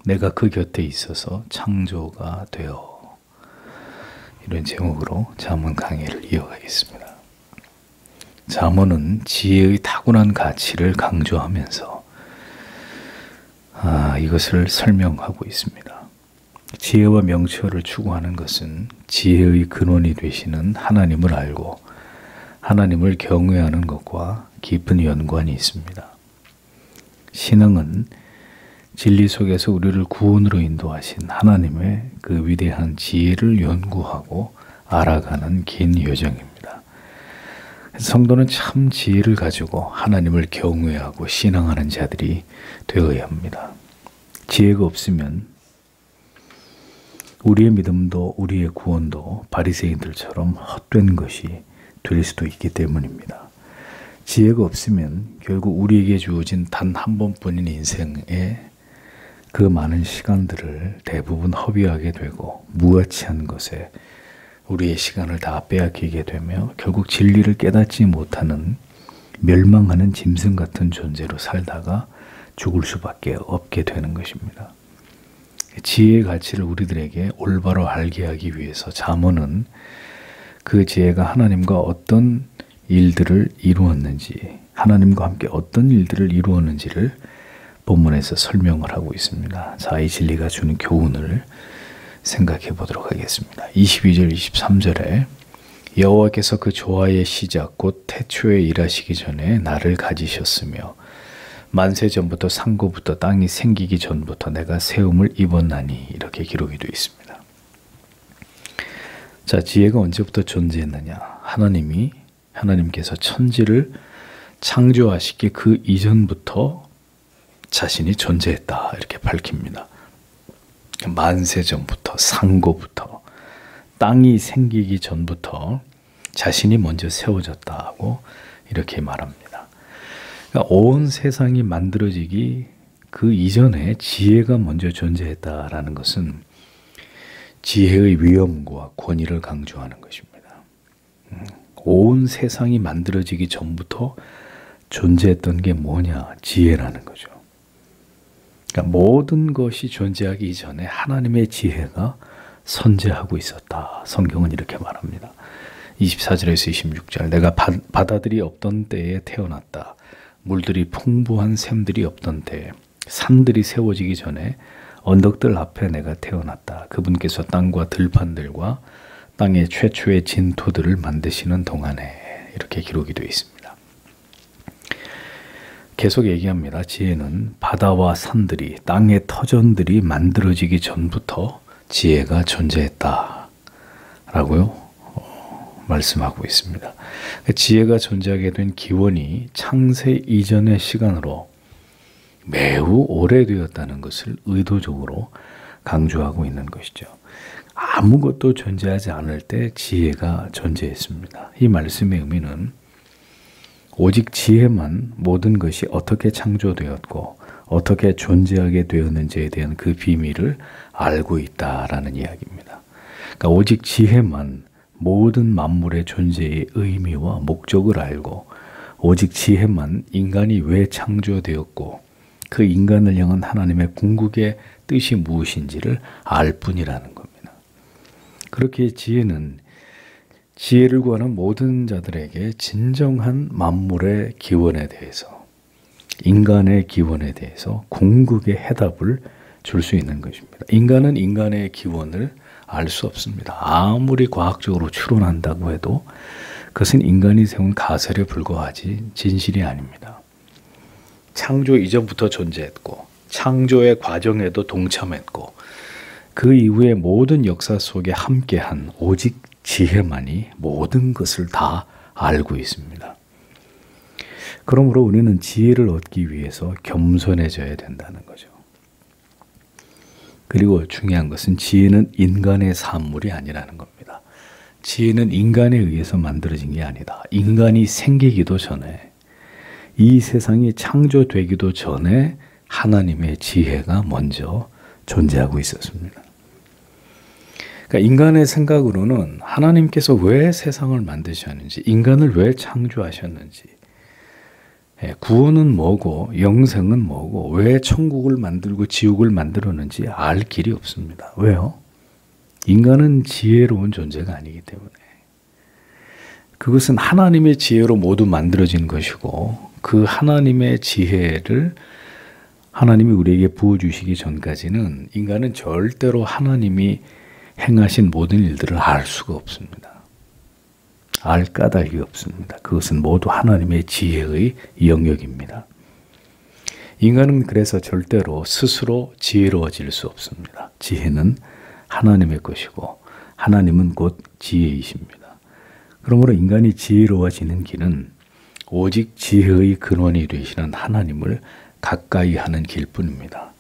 내가 그 곁에 있어서 창조가 되어. 이런 제목으로 잠언 강의를 이어가겠습니다. 잠언은 지혜의 타고난 가치를 강조하면서 이것을 설명하고 있습니다. 지혜와 명철을 추구하는 것은 지혜의 근원이 되시는 하나님을 알고 하나님을 경외하는 것과 깊은 연관이 있습니다. 신앙은 진리 속에서 우리를 구원으로 인도하신 하나님의 그 위대한 지혜를 연구하고 알아가는 긴 여정입니다. 성도는 참 지혜를 가지고 하나님을 경외하고 신앙하는 자들이 되어야 합니다. 지혜가 없으면 우리의 믿음도 우리의 구원도 바리새인들처럼 헛된 것이 될 수도 있기 때문입니다. 지혜가 없으면 결국 우리에게 주어진 단 한 번뿐인 인생에 그 많은 시간들을 대부분 허비하게 되고 무가치한 것에 우리의 시간을 다 빼앗기게 되며 결국 진리를 깨닫지 못하는 멸망하는 짐승 같은 존재로 살다가 죽을 수밖에 없게 되는 것입니다. 지혜의 가치를 우리들에게 올바로 알게 하기 위해서 잠언은 그 지혜가 하나님과 어떤 일들을 이루었는지, 하나님과 함께 어떤 일들을 이루었는지를 본문에서 설명을 하고 있습니다. 자, 이 진리가 주는 교훈을 생각해 보도록 하겠습니다. 22절, 23절에 여호와께서 그 조화의 시작 곧 태초에 일하시기 전에 나를 가지셨으며 만세 전부터 상고부터 땅이 생기기 전부터 내가 세움을 입었나니 이렇게 기록이 되어 있습니다. 자, 지혜가 언제부터 존재했느냐? 하나님께서 천지를 창조하시기 그 이전부터 자신이 존재했다 이렇게 밝힙니다. 만세 전부터 상고부터 땅이 생기기 전부터 자신이 먼저 세워졌다고 이렇게 말합니다. 그러니까 온 세상이 만들어지기 그 이전에 지혜가 먼저 존재했다라는 것은 지혜의 위엄과 권위를 강조하는 것입니다. 온 세상이 만들어지기 전부터 존재했던 게 뭐냐? 지혜라는 거죠. 그러니까 모든 것이 존재하기 이전에 하나님의 지혜가 선재하고 있었다. 성경은 이렇게 말합니다. 24절에서 26절 내가 바다들이 없던 때에 태어났다. 물들이 풍부한 샘들이 없던 때에 산들이 세워지기 전에 언덕들 앞에 내가 태어났다. 그분께서 땅과 들판들과 땅의 최초의 진토들을 만드시는 동안에 이렇게 기록이 되어 있습니다. 계속 얘기합니다. 지혜는 바다와 산들이 땅의 터전들이 만들어지기 전부터 지혜가 존재했다 라고요 말씀하고 있습니다. 지혜가 존재하게 된 기원이 창세 이전의 시간으로 매우 오래되었다는 것을 의도적으로 강조하고 있는 것이죠. 아무것도 존재하지 않을 때 지혜가 존재했습니다. 이 말씀의 의미는 오직 지혜만 모든 것이 어떻게 창조되었고 어떻게 존재하게 되었는지에 대한 그 비밀을 알고 있다라는 이야기입니다. 그러니까 오직 지혜만 모든 만물의 존재의 의미와 목적을 알고 오직 지혜만 인간이 왜 창조되었고 그 인간을 향한 하나님의 궁극의 뜻이 무엇인지를 알 뿐이라는 겁니다. 그렇게 지혜를 구하는 모든 자들에게 진정한 만물의 기원에 대해서, 인간의 기원에 대해서 궁극의 해답을 줄 수 있는 것입니다. 인간은 인간의 기원을 알 수 없습니다. 아무리 과학적으로 추론한다고 해도 그것은 인간이 세운 가설에 불과하지 진실이 아닙니다. 창조 이전부터 존재했고 창조의 과정에도 동참했고 그 이후의 모든 역사 속에 함께한 오직 지혜만이 모든 것을 다 알고 있습니다. 그러므로 우리는 지혜를 얻기 위해서 겸손해져야 된다는 거죠. 그리고 중요한 것은 지혜는 인간의 산물이 아니라는 겁니다. 지혜는 인간에 의해서 만들어진 게 아니다. 인간이 생기기도 전에, 이 세상이 창조되기도 전에 하나님의 지혜가 먼저 존재하고 있었습니다. 그러니까 인간의 생각으로는 하나님께서 왜 세상을 만드셨는지, 인간을 왜 창조하셨는지, 구원은 뭐고 영생은 뭐고 왜 천국을 만들고 지옥을 만들었는지 알 길이 없습니다. 왜요? 인간은 지혜로운 존재가 아니기 때문에. 그것은 하나님의 지혜로 모두 만들어진 것이고 그 하나님의 지혜를 하나님이 우리에게 부어주시기 전까지는 인간은 절대로 하나님이 행하신 모든 일들을 알 수가 없습니다. 알 까닭이 없습니다. 그것은 모두 하나님의 지혜의 영역입니다. 인간은 그래서 절대로 스스로 지혜로워질 수 없습니다. 지혜는 하나님의 것이고 하나님은 곧 지혜이십니다. 그러므로 인간이 지혜로워지는 길은 오직 지혜의 근원이 되시는 하나님을 가까이 하는 길뿐입니다.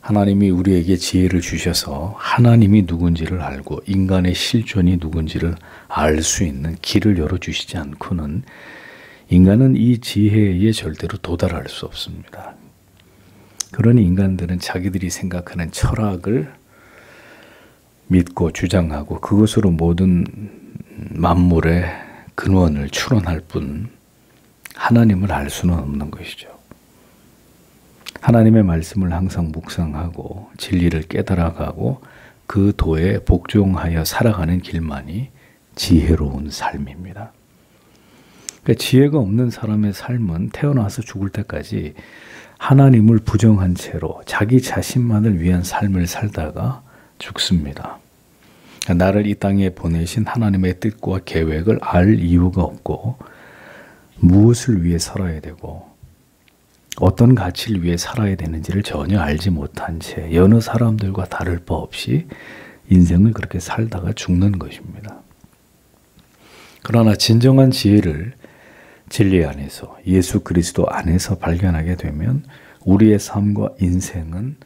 하나님이 우리에게 지혜를 주셔서 하나님이 누군지를 알고 인간의 실존이 누군지를 알 수 있는 길을 열어주시지 않고는 인간은 이 지혜에 절대로 도달할 수 없습니다. 그러니 인간들은 자기들이 생각하는 철학을 믿고 주장하고 그것으로 모든 만물의 근원을 추론할 뿐 하나님을 알 수는 없는 것이죠. 하나님의 말씀을 항상 묵상하고 진리를 깨달아가고 그 도에 복종하여 살아가는 길만이 지혜로운 삶입니다. 그러니까 지혜가 없는 사람의 삶은 태어나서 죽을 때까지 하나님을 부정한 채로 자기 자신만을 위한 삶을 살다가 죽습니다. 나를 이 땅에 보내신 하나님의 뜻과 계획을 알 이유가 없고 무엇을 위해 살아야 되고 어떤 가치를 위해 살아야 되는지를 전혀 알지 못한 채 여느 사람들과 다를 바 없이 인생을 그렇게 살다가 죽는 것입니다. 그러나 진정한 지혜를 진리 안에서 예수 그리스도 안에서 발견하게 되면 우리의 삶과 인생은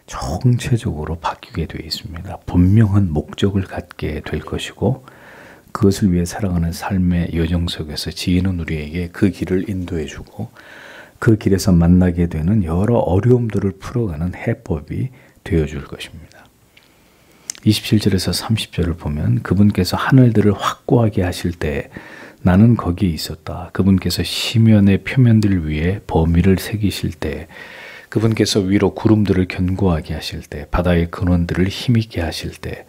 총체적으로 바뀌게 되어 있습니다. 분명한 목적을 갖게 될 것이고 그것을 위해 살아가는 삶의 여정 속에서 지혜는 우리에게 그 길을 인도해 주고 그 길에서 만나게 되는 여러 어려움들을 풀어가는 해법이 되어줄 것입니다. 27절에서 30절을 보면 그분께서 하늘들을 확고하게 하실 때 나는 거기에 있었다. 그분께서 시면의 표면들 위에 범위를 새기실 때 그분께서 위로 구름들을 견고하게 하실 때 바다의 근원들을 힘있게 하실 때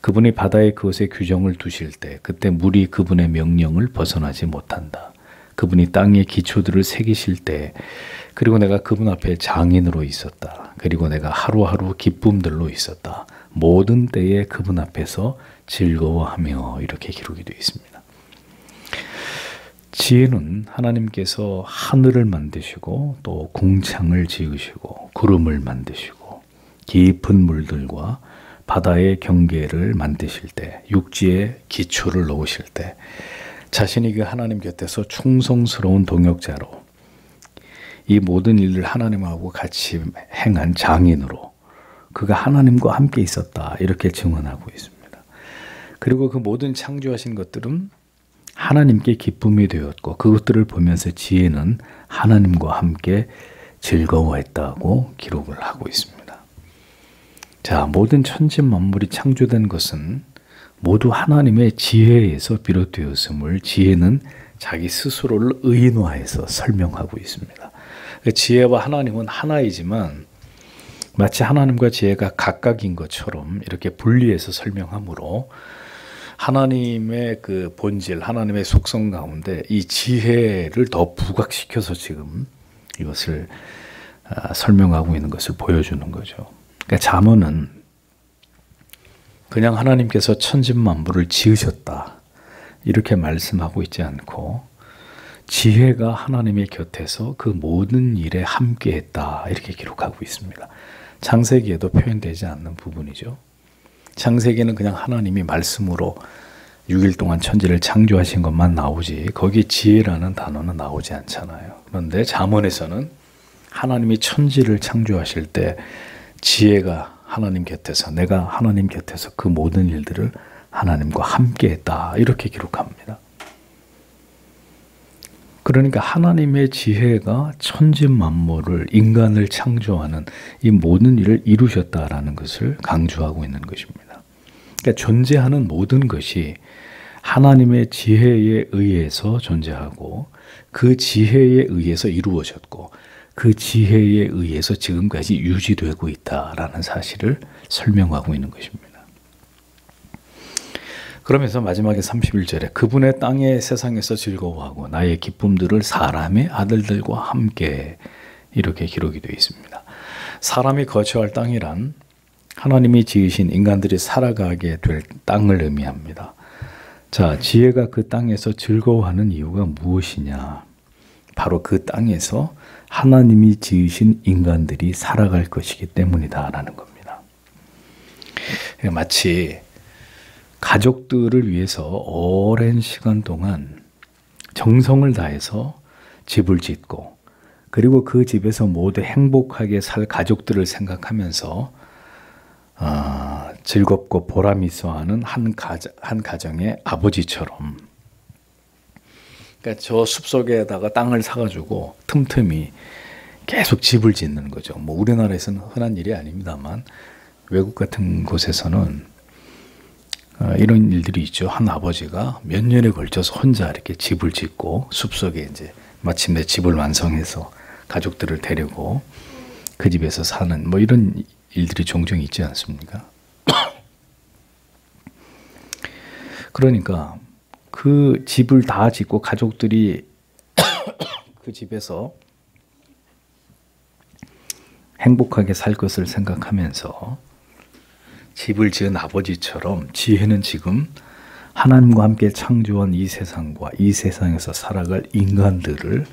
그분이 바다의 그것에 규정을 두실 때 그때 물이 그분의 명령을 벗어나지 못한다. 그분이 땅의 기초들을 새기실 때 그리고 내가 그분 앞에 장인으로 있었다. 그리고 내가 하루하루 기쁨들로 있었다. 모든 때에 그분 앞에서 즐거워하며 이렇게 기록이 되어 있습니다. 지혜는 하나님께서 하늘을 만드시고 또 궁창을 지으시고 구름을 만드시고 깊은 물들과 바다의 경계를 만드실 때 육지에 기초를 놓으실 때 자신이 그 하나님 곁에서 충성스러운 동역자로 이 모든 일을 하나님하고 같이 행한 장인으로 그가 하나님과 함께 있었다 이렇게 증언하고 있습니다. 그리고 그 모든 창조하신 것들은 하나님께 기쁨이 되었고 그것들을 보면서 지혜는 하나님과 함께 즐거워했다고 기록을 하고 있습니다. 자, 모든 천지 만물이 창조된 것은 모두 하나님의 지혜에서 비롯되었음을 지혜는 자기 스스로를 의인화해서 설명하고 있습니다. 지혜와 하나님은 하나이지만 마치 하나님과 지혜가 각각인 것처럼 이렇게 분리해서 설명하므로 하나님의 그 본질, 하나님의 속성 가운데 이 지혜를 더 부각시켜서 지금 이것을 설명하고 있는 것을 보여주는 거죠. 그러니까 잠언은 그냥 하나님께서 천지만물을 지으셨다 이렇게 말씀하고 있지 않고 지혜가 하나님의 곁에서 그 모든 일에 함께했다 이렇게 기록하고 있습니다. 창세기에도 표현되지 않는 부분이죠. 창세기는 그냥 하나님이 말씀으로 6일 동안 천지를 창조하신 것만 나오지 거기 지혜라는 단어는 나오지 않잖아요. 그런데 잠언에서는 하나님이 천지를 창조하실 때 지혜가 하나님 곁에서 내가 하나님 곁에서 그 모든 일들을 하나님과 함께했다 이렇게 기록합니다. 그러니까 하나님의 지혜가 천지 만물을 인간을 창조하는 이 모든 일을 이루셨다라는 것을 강조하고 있는 것입니다. 그러니까 존재하는 모든 것이 하나님의 지혜에 의해서 존재하고 그 지혜에 의해서 이루어졌고 그 지혜에 의해서 지금까지 유지되고 있다라는 사실을 설명하고 있는 것입니다. 그러면서 마지막에 31절에 그분의 땅의 세상에서 즐거워하고 나의 기쁨들을 사람의 아들들과 함께 이렇게 기록이 되어 있습니다. 사람이 거처할 땅이란 하나님이 지으신 인간들이 살아가게 될 땅을 의미합니다. 자, 지혜가 그 땅에서 즐거워하는 이유가 무엇이냐? 바로 그 땅에서 하나님이 지으신 인간들이 살아갈 것이기 때문이다라는 겁니다. 마치 가족들을 위해서 오랜 시간 동안 정성을 다해서 집을 짓고 그리고 그 집에서 모두 행복하게 살 가족들을 생각하면서 즐겁고 보람 있어하는 한 가정의 아버지처럼, 그러니까 저 숲속에다가 땅을 사가지고 틈틈이 계속 집을 짓는 거죠. 뭐 우리나라에서는 흔한 일이 아닙니다만 외국 같은 곳에서는 이런 일들이 있죠. 한 아버지가 몇 년에 걸쳐서 혼자 이렇게 집을 짓고 숲속에 이제 마침내 집을 완성해서 가족들을 데리고 그 집에서 사는 뭐 이런 일들이 종종 있지 않습니까? 그러니까 그 집을 다 짓고 가족들이 그 집에서 행복하게 살 것을 생각하면서 집을 지은 아버지처럼 지혜는 지금 하나님과 함께 창조한 이 세상과 이 세상에서 살아갈 인간들을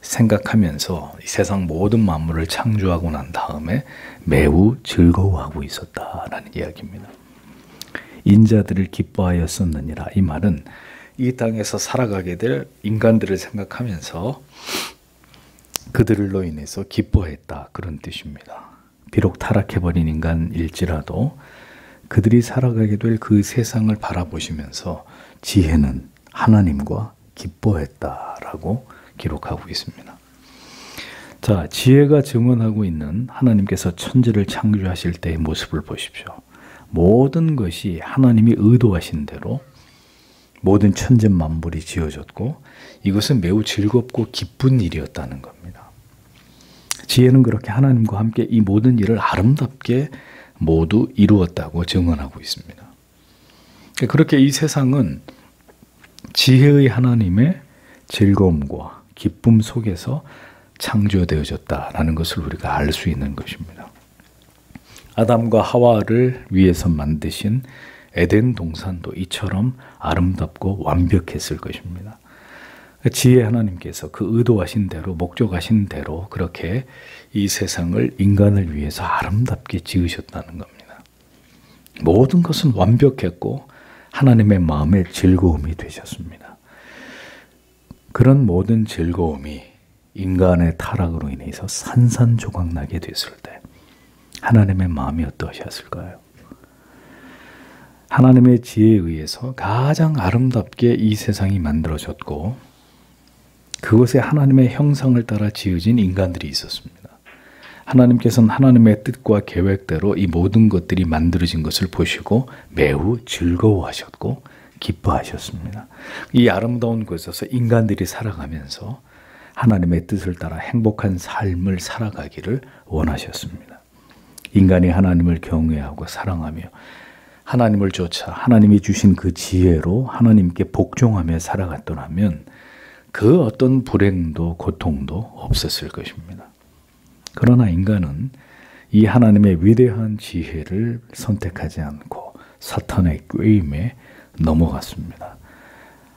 생각하면서 이 세상 모든 만물을 창조하고 난 다음에 매우 즐거워하고 있었다라는 이야기입니다. 인자들을 기뻐하였었느니라. 이 말은 이 땅에서 살아가게 될 인간들을 생각하면서 그들로 인해서 기뻐했다, 그런 뜻입니다. 비록 타락해버린 인간일지라도 그들이 살아가게 될 그 세상을 바라보시면서 지혜는 하나님과 기뻐했다라고 기록하고 있습니다. 자, 지혜가 증언하고 있는 하나님께서 천지를 창조하실 때의 모습을 보십시오. 모든 것이 하나님이 의도하신 대로 모든 천재 만물이 지어졌고 이것은 매우 즐겁고 기쁜 일이었다는 겁니다. 지혜는 그렇게 하나님과 함께 이 모든 일을 아름답게 모두 이루었다고 증언하고 있습니다. 그렇게 이 세상은 지혜의 하나님의 즐거움과 기쁨 속에서 창조되어졌다라는 것을 우리가 알 수 있는 것입니다. 아담과 하와를 위해서 만드신 에덴 동산도 이처럼 아름답고 완벽했을 것입니다. 지혜 하나님께서 그 의도하신 대로 목적하신 대로 그렇게 이 세상을 인간을 위해서 아름답게 지으셨다는 겁니다. 모든 것은 완벽했고 하나님의 마음에 즐거움이 되셨습니다. 그런 모든 즐거움이 인간의 타락으로 인해서 산산조각나게 됐을 때 하나님의 마음이 어떠하셨을까요? 하나님의 지혜에 의해서 가장 아름답게 이 세상이 만들어졌고 그것에 하나님의 형상을 따라 지어진 인간들이 있었습니다. 하나님께서는 하나님의 뜻과 계획대로 이 모든 것들이 만들어진 것을 보시고 매우 즐거워하셨고 기뻐하셨습니다. 이 아름다운 곳에서 인간들이 살아가면서 하나님의 뜻을 따라 행복한 삶을 살아가기를 원하셨습니다. 인간이 하나님을 경외하고 사랑하며 하나님을 쫓아 하나님이 주신 그 지혜로 하나님께 복종하며 살아갔더라면 그 어떤 불행도 고통도 없었을 것입니다. 그러나 인간은 이 하나님의 위대한 지혜를 선택하지 않고 사탄의 꾀임에 넘어갔습니다.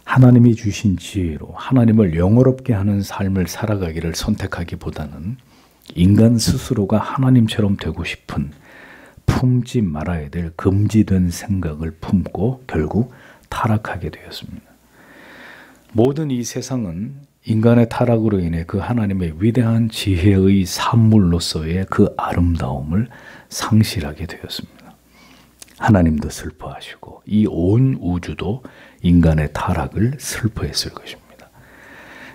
하나님이 주신 지혜로 하나님을 영화롭게 하는 삶을 살아가기를 선택하기보다는 인간 스스로가 하나님처럼 되고 싶은 품지 말아야 될 금지된 생각을 품고 결국 타락하게 되었습니다. 모든 이 세상은 인간의 타락으로 인해 그 하나님의 위대한 지혜의 산물로서의 그 아름다움을 상실하게 되었습니다. 하나님도 슬퍼하시고 이 온 우주도 인간의 타락을 슬퍼했을 것입니다.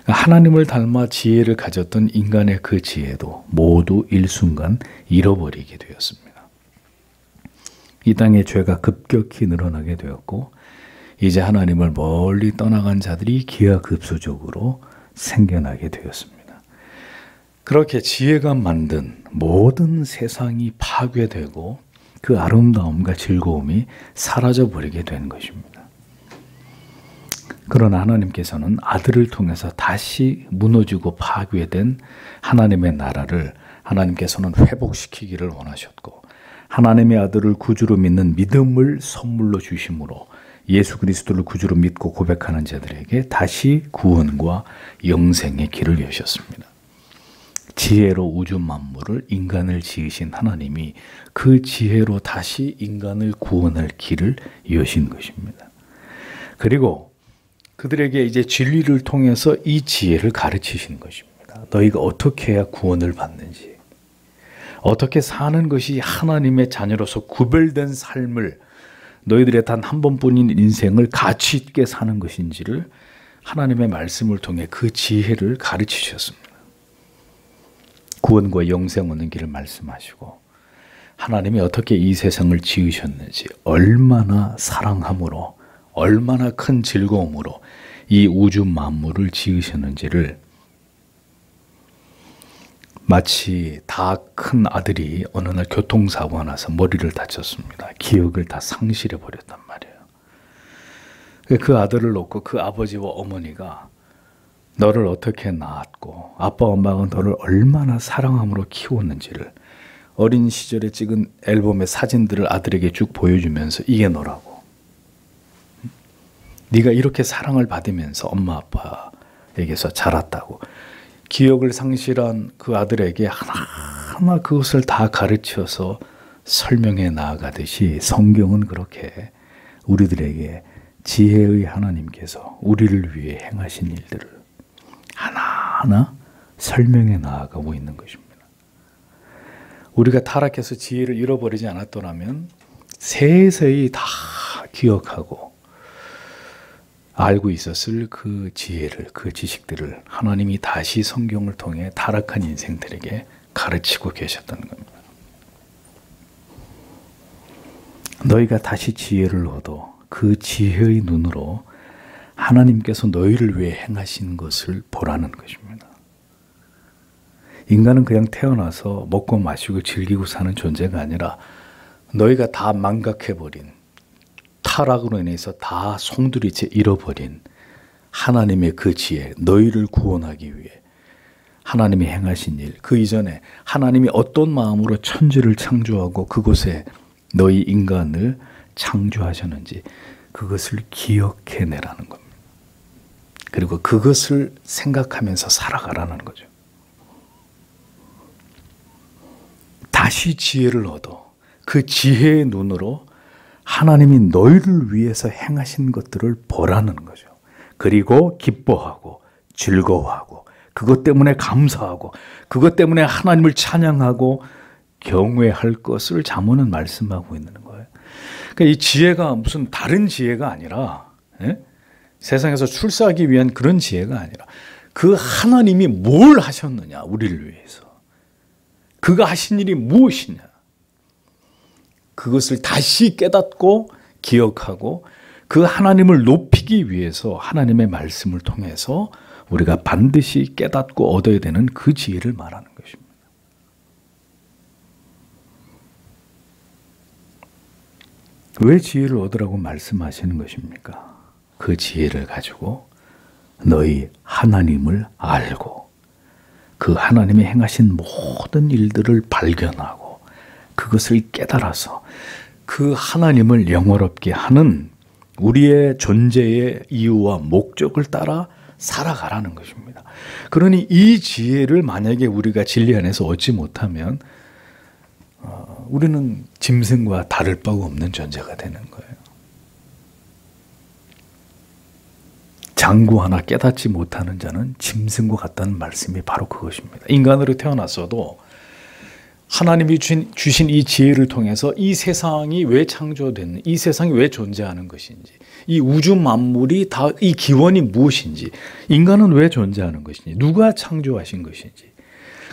하나님을 닮아 지혜를 가졌던 인간의 그 지혜도 모두 일순간 잃어버리게 되었습니다. 이 땅의 죄가 급격히 늘어나게 되었고 이제 하나님을 멀리 떠나간 자들이 기하급수적으로 생겨나게 되었습니다. 그렇게 지혜가 만든 모든 세상이 파괴되고 그 아름다움과 즐거움이 사라져버리게 된 것입니다. 그러나 하나님께서는 아들을 통해서 다시 무너지고 파괴된 하나님의 나라를 하나님께서는 회복시키기를 원하셨고, 하나님의 아들을 구주로 믿는 믿음을 선물로 주심으로 예수 그리스도를 구주로 믿고 고백하는 자들에게 다시 구원과 영생의 길을 여셨습니다. 지혜로 우주 만물을 인간을 지으신 하나님이 그 지혜로 다시 인간을 구원할 길을 여신 것입니다. 그리고 그들에게 이제 진리를 통해서 이 지혜를 가르치신 것입니다. 너희가 어떻게 해야 구원을 받는지, 어떻게 사는 것이 하나님의 자녀로서 구별된 삶을, 너희들의 단 한 번뿐인 인생을 가치 있게 사는 것인지를 하나님의 말씀을 통해 그 지혜를 가르치셨습니다. 구원과 영생 얻는 길을 말씀하시고, 하나님이 어떻게 이 세상을 지으셨는지, 얼마나 사랑함으로, 얼마나 큰 즐거움으로 이 우주 만물을 지으셨는지를, 마치 다 큰 아들이 어느 날 교통사고가 나서 머리를 다쳤습니다. 기억을 다 상실해 버렸단 말이에요. 그 아들을 놓고 그 아버지와 어머니가 너를 어떻게 낳았고 아빠 엄마가 너를 얼마나 사랑함으로 키웠는지를 어린 시절에 찍은 앨범의 사진들을 아들에게 쭉 보여주면서 이게 너라고, 네가 이렇게 사랑을 받으면서 엄마 아빠에게서 자랐다고, 기억을 상실한 그 아들에게 하나하나 그것을 다 가르쳐서 설명해 나아가듯이 성경은 그렇게 우리들에게 지혜의 하나님께서 우리를 위해 행하신 일들을 하나하나 설명해 나아가고 있는 것입니다. 우리가 타락해서 지혜를 잃어버리지 않았더라면 세세히 다 기억하고 알고 있었을 그 지혜를, 그 지식들을 하나님이 다시 성경을 통해 타락한 인생들에게 가르치고 계셨다는 겁니다. 너희가 다시 지혜를 얻어 그 지혜의 눈으로 하나님께서 너희를 위해 행하신 것을 보라는 것입니다. 인간은 그냥 태어나서 먹고 마시고 즐기고 사는 존재가 아니라 너희가 다 망각해버린, 타락으로 인해서 다 송두리째 잃어버린 하나님의 그 지혜, 너희를 구원하기 위해 하나님이 행하신 일, 그 이전에 하나님이 어떤 마음으로 천지를 창조하고 그곳에 너희 인간을 창조하셨는지 그것을 기억해내라는 겁니다. 그리고 그것을 생각하면서 살아가라는 거죠. 다시 지혜를 얻어 그 지혜의 눈으로 하나님이 너희를 위해서 행하신 것들을 보라는 거죠. 그리고 기뻐하고 즐거워하고 그것 때문에 감사하고 그것 때문에 하나님을 찬양하고 경외할 것을 잠언은 말씀하고 있는 거예요. 그러니까 이 지혜가 무슨 다른 지혜가 아니라 세상에서 출세하기 위한 그런 지혜가 아니라 그 하나님이 뭘 하셨느냐, 우리를 위해서. 그가 하신 일이 무엇이냐. 그것을 다시 깨닫고 기억하고 그 하나님을 높이기 위해서 하나님의 말씀을 통해서 우리가 반드시 깨닫고 얻어야 되는 그 지혜를 말하는 것입니다. 왜 지혜를 얻으라고 말씀하시는 것입니까? 그 지혜를 가지고 너희 하나님을 알고 그 하나님이 행하신 모든 일들을 발견하고 그것을 깨달아서 그 하나님을 영원롭게 하는 우리의 존재의 이유와 목적을 따라 살아가라는 것입니다. 그러니 이 지혜를 만약에 우리가 진리 안에서 얻지 못하면 우리는 짐승과 다를 바가 없는 존재가 되는 거예요. 장구 하나 깨닫지 못하는 자는 짐승과 같다는 말씀이 바로 그것입니다. 인간으로 태어났어도 하나님이 주신 이 지혜를 통해서 이 세상이 왜 창조됐는지, 이 세상이 왜 존재하는 것인지, 이 우주 만물이 다 이 기원이 무엇인지, 인간은 왜 존재하는 것인지, 누가 창조하신 것인지,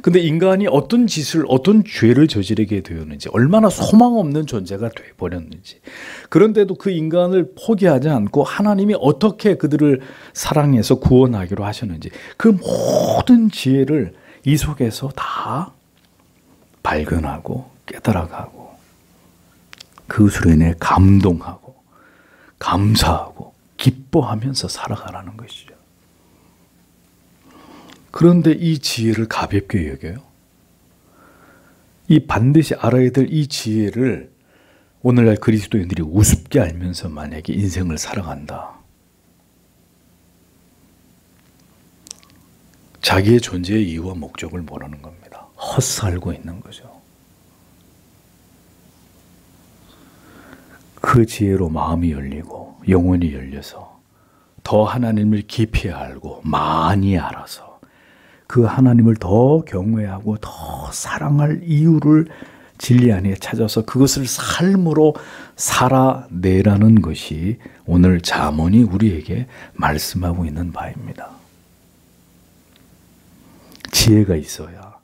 근데 인간이 어떤 짓을, 어떤 죄를 저지르게 되었는지, 얼마나 소망 없는 존재가 되어버렸는지, 그런데도 그 인간을 포기하지 않고 하나님이 어떻게 그들을 사랑해서 구원하기로 하셨는지, 그 모든 지혜를 이 속에서 다 발견하고 깨달아가고, 그것으로 인해 감동하고 감사하고 기뻐하면서 살아가라는 것이죠. 그런데 이 지혜를 가볍게 여겨요. 이 반드시 알아야 될 이 지혜를 오늘날 그리스도인들이 우습게 알면서 만약에 인생을 살아간다. 자기의 존재의 이유와 목적을 모르는 겁니다. 헛살고 있는 거죠. 그 지혜로 마음이 열리고 영혼이 열려서 더 하나님을 깊이 알고 많이 알아서 그 하나님을 더 경외하고 더 사랑할 이유를 진리 안에 찾아서 그것을 삶으로 살아내라는 것이 오늘 잠언이 우리에게 말씀하고 있는 바입니다. 지혜가 있어야,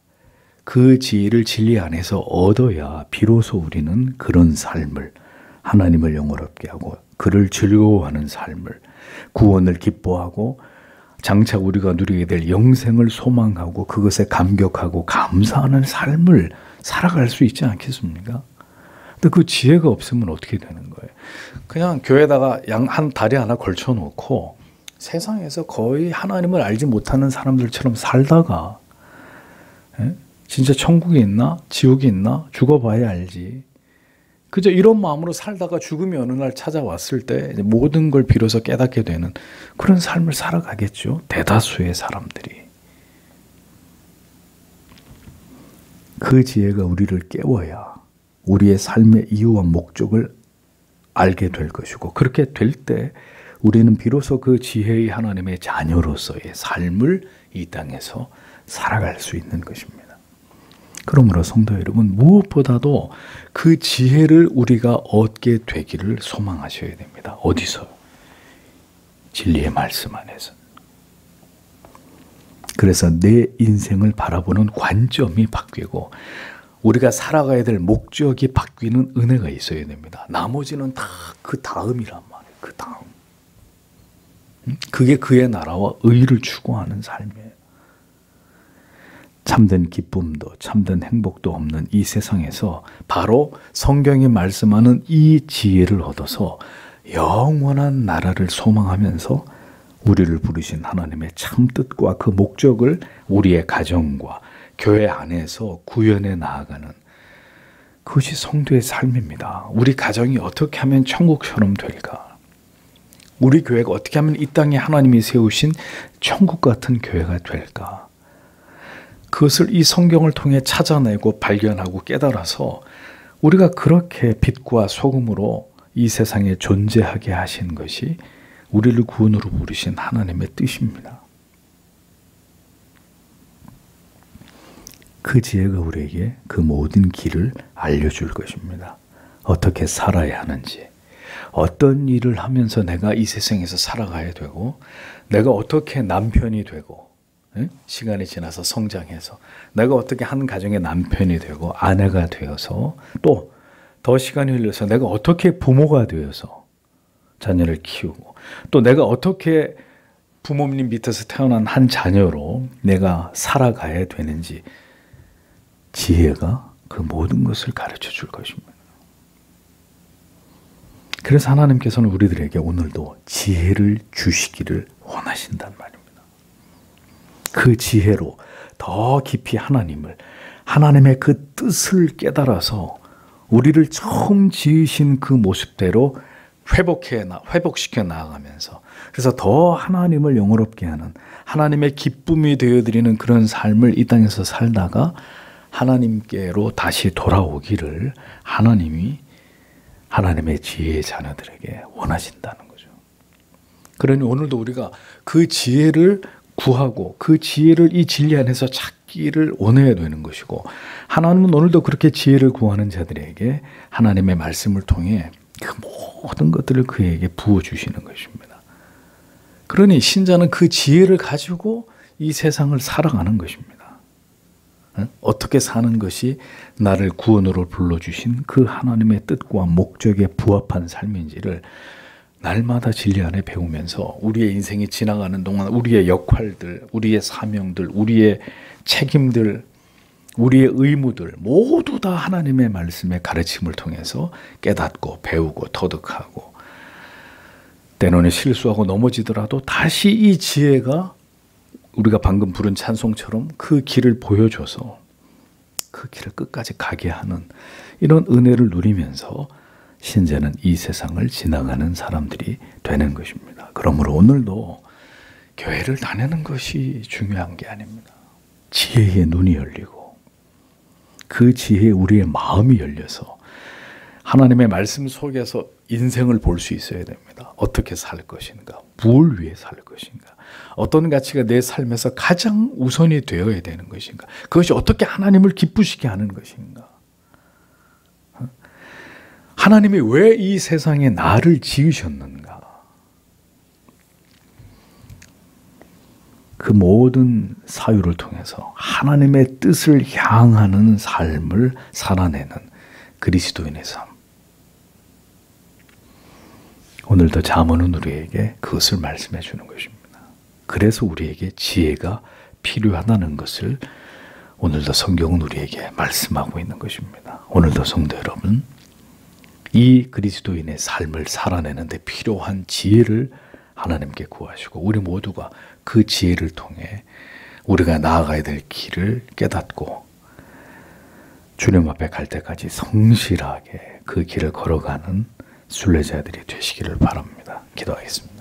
그 지혜를 진리 안에서 얻어야 비로소 우리는 그런 삶을, 하나님을 영원롭게 하고 그를 즐거워하는 삶을, 구원을 기뻐하고 장차 우리가 누리게 될 영생을 소망하고 그것에 감격하고 감사하는 삶을 살아갈 수 있지 않겠습니까? 근데 그 지혜가 없으면 어떻게 되는 거예요? 그냥 교회에다가 양 한 다리 하나 걸쳐놓고 세상에서 거의 하나님을 알지 못하는 사람들처럼 살다가, 진짜 천국이 있나 지옥이 있나 죽어봐야 알지, 그저 이런 마음으로 살다가 죽음이 어느 날 찾아왔을 때 모든 걸 비로소 깨닫게 되는 그런 삶을 살아가겠죠. 대다수의 사람들이. 그 지혜가 우리를 깨워야 우리의 삶의 이유와 목적을 알게 될 것이고, 그렇게 될 때 우리는 비로소 그 지혜의 하나님의 자녀로서의 삶을 이 땅에서 살아갈 수 있는 것입니다. 그러므로 성도 여러분, 무엇보다도 그 지혜를 우리가 얻게 되기를 소망하셔야 됩니다. 어디서? 진리의 말씀 안에서. 그래서 내 인생을 바라보는 관점이 바뀌고 우리가 살아가야 될 목적이 바뀌는 은혜가 있어야 됩니다. 나머지는 다 그 다음이란 말이에요. 그 다음. 그게 그의 나라와 의를 추구하는 삶이에요. 참된 기쁨도 참된 행복도 없는 이 세상에서 바로 성경이 말씀하는 이 지혜를 얻어서 영원한 나라를 소망하면서 우리를 부르신 하나님의 참 뜻과 그 목적을 우리의 가정과 교회 안에서 구현해 나아가는, 그것이 성도의 삶입니다. 우리 가정이 어떻게 하면 천국처럼 될까? 우리 교회가 어떻게 하면 이 땅에 하나님이 세우신 천국 같은 교회가 될까? 그것을 이 성경을 통해 찾아내고 발견하고 깨달아서 우리가 그렇게 빛과 소금으로 이 세상에 존재하게 하신 것이 우리를 구원으로 부르신 하나님의 뜻입니다. 그 지혜가 우리에게 그 모든 길을 알려줄 것입니다. 어떻게 살아야 하는지, 어떤 일을 하면서 내가 이 세상에서 살아가야 되고, 내가 어떻게 남편이 되고, 시간이 지나서 성장해서 내가 어떻게 한 가정의 남편이 되고 아내가 되어서, 또 더 시간이 흘러서 내가 어떻게 부모가 되어서 자녀를 키우고, 또 내가 어떻게 부모님 밑에서 태어난 한 자녀로 내가 살아가야 되는지, 지혜가 그 모든 것을 가르쳐 줄 것입니다. 그래서 하나님께서는 우리들에게 오늘도 지혜를 주시기를 원하신단 말입니다. 그 지혜로 더 깊이 하나님의 그 뜻을 깨달아서 우리를 처음 지으신 그 모습대로 회복시켜 나아가면서, 그래서 더 하나님을 영원롭게 하는, 하나님의 기쁨이 되어드리는 그런 삶을 이 땅에서 살다가 하나님께로 다시 돌아오기를 하나님이 하나님의 지혜의 자녀들에게 원하신다는 거죠. 그러니 오늘도 우리가 그 지혜를 구하고 그 지혜를 이 진리 안에서 찾기를 원해야 되는 것이고, 하나님은 오늘도 그렇게 지혜를 구하는 자들에게 하나님의 말씀을 통해 그 모든 것들을 그에게 부어주시는 것입니다. 그러니 신자는 그 지혜를 가지고 이 세상을 살아가는 것입니다. 어떻게 사는 것이 나를 구원으로 불러주신 그 하나님의 뜻과 목적에 부합한 삶인지를 날마다 진리 안에 배우면서 우리의 인생이 지나가는 동안 우리의 역할들, 우리의 사명들, 우리의 책임들, 우리의 의무들 모두 다 하나님의 말씀의 가르침을 통해서 깨닫고 배우고 터득하고, 때로는 실수하고 넘어지더라도 다시 이 지혜가 우리가 방금 부른 찬송처럼 그 길을 보여줘서 그 길을 끝까지 가게 하는 이런 은혜를 누리면서 신자는 이 세상을 지나가는 사람들이 되는 것입니다. 그러므로 오늘도 교회를 다니는 것이 중요한 게 아닙니다. 지혜의 눈이 열리고 그 지혜에 우리의 마음이 열려서 하나님의 말씀 속에서 인생을 볼 수 있어야 됩니다. 어떻게 살 것인가? 무엇을 위해 살 것인가? 어떤 가치가 내 삶에서 가장 우선이 되어야 되는 것인가? 그것이 어떻게 하나님을 기쁘시게 하는 것인가? 하나님이 왜 이 세상에 나를 지으셨는가? 그 모든 사유를 통해서 하나님의 뜻을 향하는 삶을 살아내는 그리스도인의 삶. 오늘도 잠언은 우리에게 그것을 말씀해 주는 것입니다. 그래서 우리에게 지혜가 필요하다는 것을 오늘도 성경은 우리에게 말씀하고 있는 것입니다. 오늘도 성도 여러분, 이 그리스도인의 삶을 살아내는 데 필요한 지혜를 하나님께 구하시고 우리 모두가 그 지혜를 통해 우리가 나아가야 될 길을 깨닫고 주님 앞에 갈 때까지 성실하게 그 길을 걸어가는 순례자들이 되시기를 바랍니다. 기도하겠습니다.